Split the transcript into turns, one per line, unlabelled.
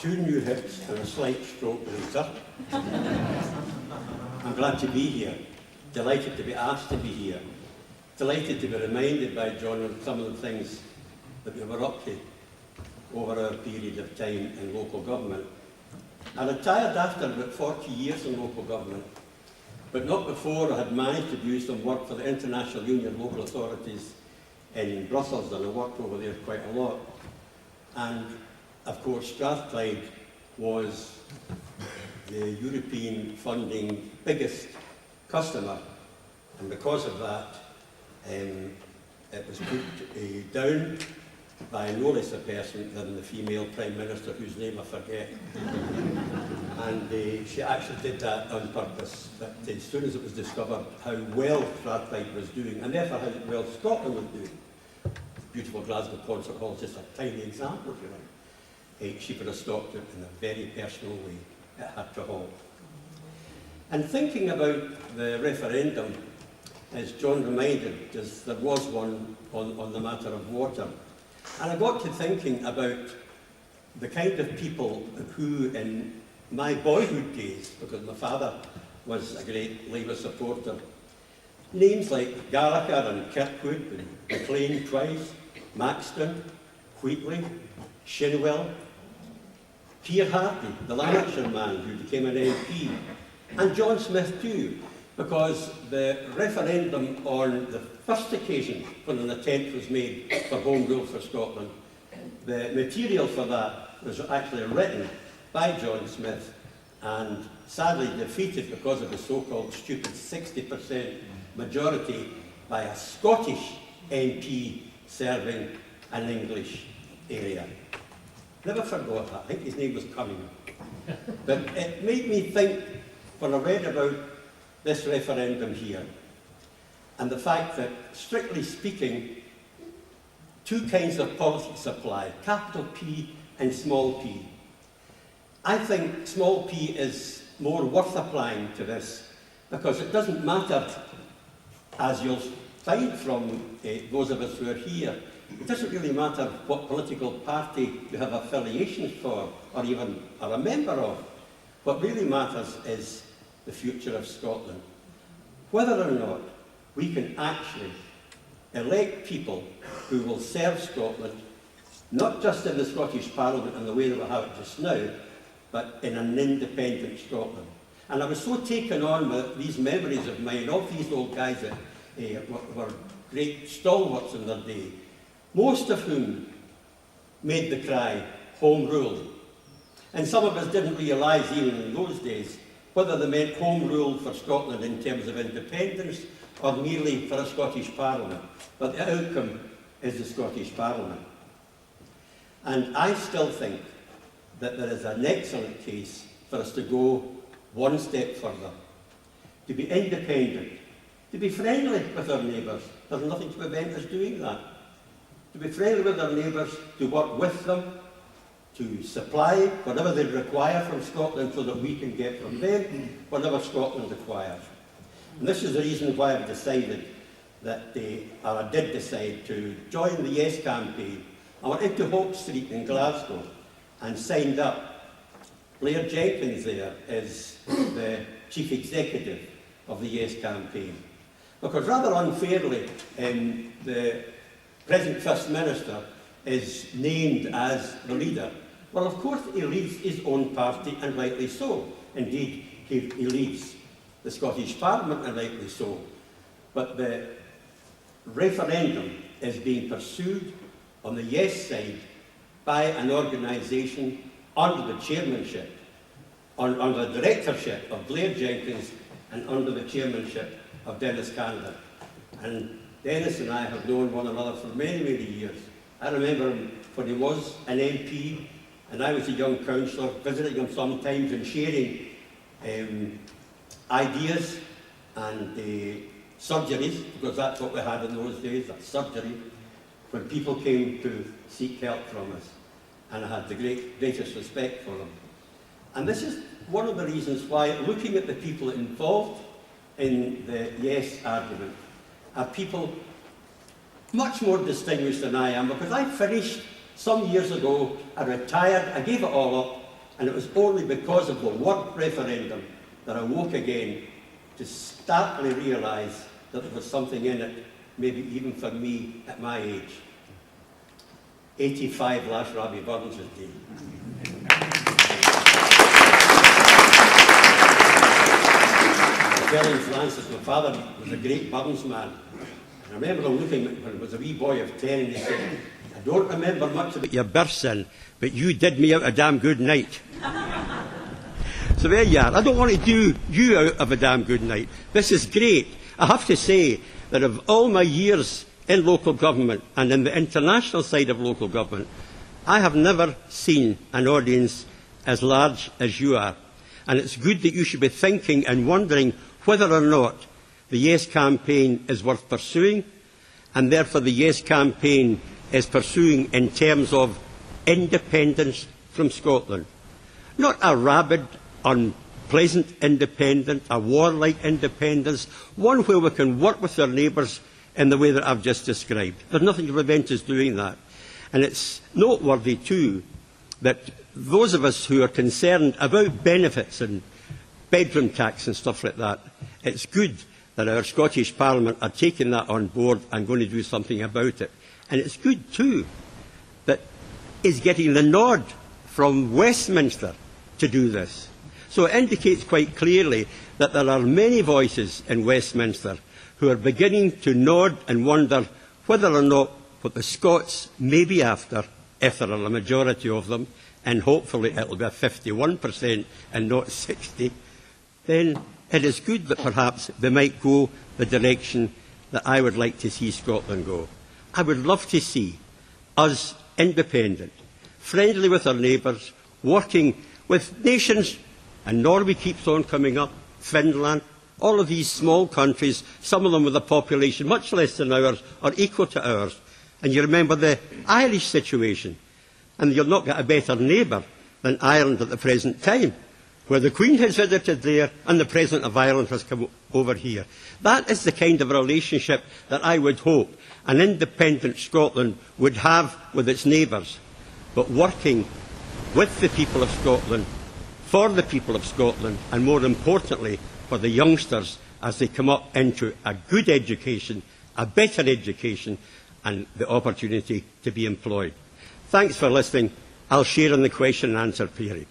2 new hips and a slight stroke later. I'm glad to be here, delighted to be asked to be here, delighted to be reminded by John of some of the things that we were up to over our period of time in local government. I retired after about 40 years in local government, but not before I had managed to do some work for the International Union of Local Authorities in Brussels, and I worked over there quite a lot. And of course, Strathclyde was the European funding biggest customer, and because of that, it was put down by no less a person than the female Prime Minister, whose name I forget. And she actually did that on purpose, that as soon as it was discovered how well Strathclyde was doing, and therefore how well Scotland was doing, beautiful Glasgow Concert Hall is just a tiny example, if you like, she could have stopped it in a very personal way. It had to halt. And thinking about the referendum, as John reminded us, there was one on the matter of water. And I got to thinking about the kind of people who, in my boyhood days, because my father was a great Labour supporter, names like Gallagher and Kirkwood and McLean twice, Maxton, Wheatley, Shinwell, Keir Hardy, the Lanarkshire man who became an MP, and John Smith too, because the referendum on the first occasion when an attempt was made for Home Rule for Scotland, the material for that was actually written by John Smith and sadly defeated because of the so-called stupid 60% majority by a Scottish MP serving an English area. Never forgot that. I think his name was Cumming. But it made me think, when I read about this referendum here, and the fact that, strictly speaking, 2 kinds of politics apply, capital P and small p. I think small p is more worth applying to this, because it doesn't matter, as you'll find from those of us who are here, it doesn't really matter what political party you have affiliations for, or even are a member of. What really matters is the future of Scotland. Whether or not we can actually elect people who will serve Scotland, not just in the Scottish Parliament in the way that we have it just now, but in an independent Scotland. And I was so taken on with these memories of mine, of these old guys that were great stalwarts in their day, most of whom made the cry, Home Rule. And some of us didn't realise, even in those days, whether they meant Home Rule for Scotland in terms of independence or merely for a Scottish Parliament. But the outcome is the Scottish Parliament. And I still think that there is an excellent case for us to go one step further, to be independent, to be friendly with our neighbours. There's nothing to prevent us doing that. To be friendly with our neighbours, to work with them, to supply whatever they require from Scotland so that we can get from them whatever Scotland requires. And this is the reason why I've decided that, or I did decide to join the Yes campaign. I went into Hope Street in Glasgow and signed up. Blair Jenkins there is the chief executive of the Yes campaign. Because rather unfairly, the present First Minister is named as the leader. Well, of course he leads his own party, and rightly so. Indeed, he leads the Scottish Parliament, and rightly so. But the referendum is being pursued on the Yes side by an organisation under the chairmanship, under the directorship of Blair Jenkins, and under the chairmanship of Dennis Candler. And Dennis and I have known one another for many, many years. I remember him when he was an MP, and I was a young councillor, visiting him sometimes and sharing ideas and surgeries, because that's what we had in those days, a surgery, when people came to seek help from us. And I had the greatest respect for them. And this is one of the reasons why, looking at the people involved in the Yes argument, are people much more distinguished than I am, because I finished some years ago, I retired, I gave it all up, And it was only because of the work referendum that I woke again to starkly realise that there was something in it, maybe even for me at my age. 85 last Robbie Burns' day. Telling Francis, my father was a great Burns man. And I remember looking when I was a wee boy of 10 and he said, I don't remember much about your birth sin, but you did me out a damn good night. So there you are. I don't want to do you out of a damn good night. This is great. I have to say that of all my years in local government and in the international side of local government, I have never seen an audience as large as you are. And it's good that you should be thinking and wondering whether or not the Yes campaign is worth pursuing, and therefore the Yes campaign is pursuing in terms of independence from Scotland. Not a rabid, unpleasant independence, a warlike independence, one where we can work with our neighbours in the way that I've just described. There's nothing to prevent us doing that. And it's noteworthy too that those of us who are concerned about benefits and bedroom tax and stuff like that, it's good that our Scottish Parliament are taking that on board and going to do something about it. And it's good too that it's getting the nod from Westminster to do this. So it indicates quite clearly that there are many voices in Westminster who are beginning to nod and wonder whether or not what the Scots may be after, if there are a majority of them, and hopefully it will be a 51% and not 60%, then it is good that perhaps they might go the direction that I would like to see Scotland go. I would love to see us independent, friendly with our neighbours, working with nations, and Norway keeps on coming up, Finland, all of these small countries, some of them with a population much less than ours, or equal to ours. And you remember the Irish situation, and you'll not get a better neighbour than Ireland at the present time, where the Queen has visited there and the President of Ireland has come over here. That is the kind of relationship that I would hope an independent Scotland would have with its neighbours, but working with the people of Scotland, for the people of Scotland, and more importantly, for the youngsters as they come up into a good education, a better education, and the opportunity to be employed. Thanks for listening. I'll share in the question and answer period.